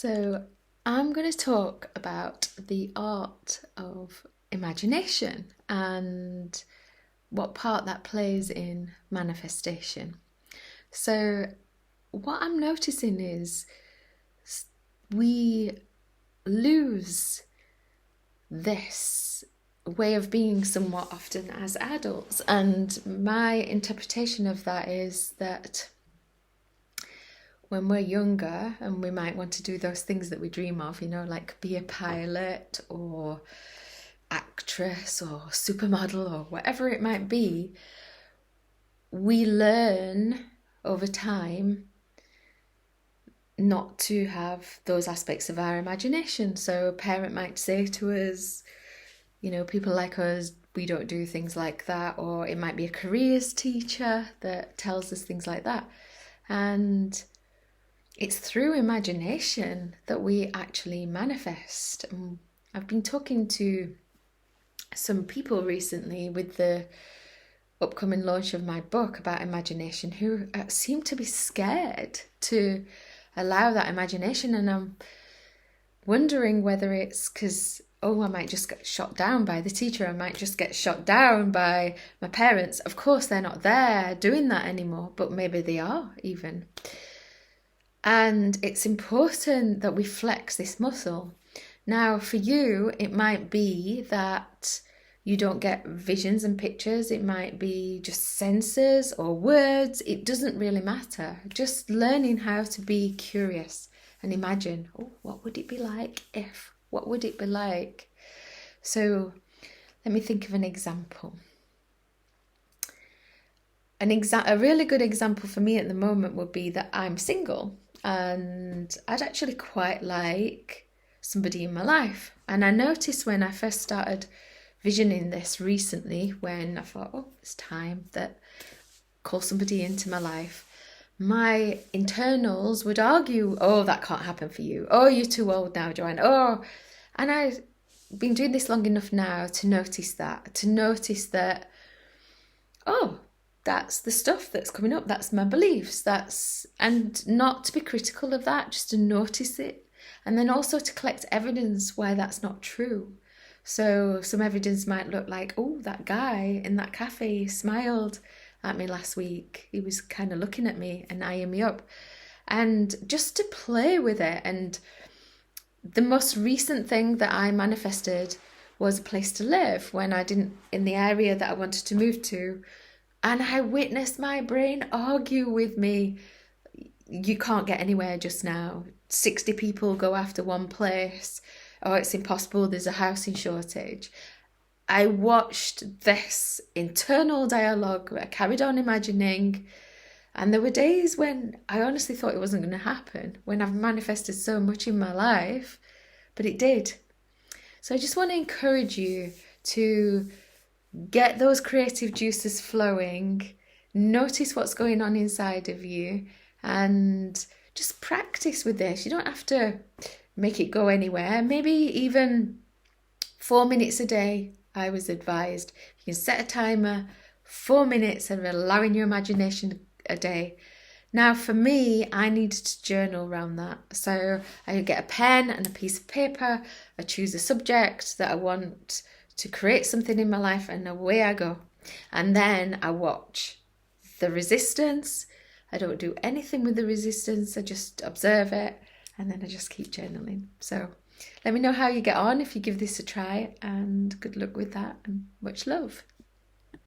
So, I'm going to talk about the art of imagination and what part that plays in manifestation. So, what I'm noticing is we lose this way of being somewhat often as adults, and my interpretation of that is that when we're younger and we might want to do those things that we dream of, like be a pilot or actress or supermodel or whatever it might be, we learn over time not to have those aspects of our imagination. So a parent might say to us, people like us, we don't do things like that, or it might be a careers teacher that tells us things like that. And it's through imagination that we actually manifest. I've been talking to some people recently with the upcoming launch of my book about imagination who seem to be scared to allow that imagination. And I'm wondering whether it's because, I might just get shot down by the teacher. I might just get shot down by my parents. Of course, they're not there doing that anymore, but maybe they are even. And it's important that we flex this muscle. Now, for you, it might be that you don't get visions and pictures. It might be just senses or words. It doesn't really matter. Just learning how to be curious and imagine, what would it be like if? What would it be like? So let me think of an example. A really good example for me at the moment would be that I'm single. And I'd actually quite like somebody in my life. And I noticed when I first started visioning this recently, when I thought, it's time that call somebody into my life, my internals would argue, that can't happen for you. You're too old now, Joanne. And I've been doing this long enough now to notice that, that's the stuff that's coming up. That's my beliefs. And not to be critical of that, just to notice it. And then also to collect evidence why that's not true. So some evidence might look like, that guy in that cafe smiled at me last week. He was kind of looking at me and eyeing me up. And just to play with it. And the most recent thing that I manifested was a place to live when I didn't, in the area that I wanted to move to. And I witnessed my brain argue with me. You can't get anywhere just now. 60 people go after one place. It's impossible. There's a housing shortage. I watched this internal dialogue. I carried on imagining. And there were days when I honestly thought it wasn't going to happen, when I've manifested so much in my life, but it did. So I just want to encourage you to get those creative juices flowing, notice what's going on inside of you, and just practice with this. You don't have to make it go anywhere. Maybe even 4 minutes a day, I was advised. You can set a timer, 4 minutes of allowing your imagination a day. Now, for me, I needed to journal around that. So I get a pen and a piece of paper. I choose a subject that I want to create something in my life, and away I go. And then I watch the resistance. I don't do anything with the resistance. I just observe it, and then I just keep journaling. So let me know how you get on if you give this a try, and good luck with that, and much love.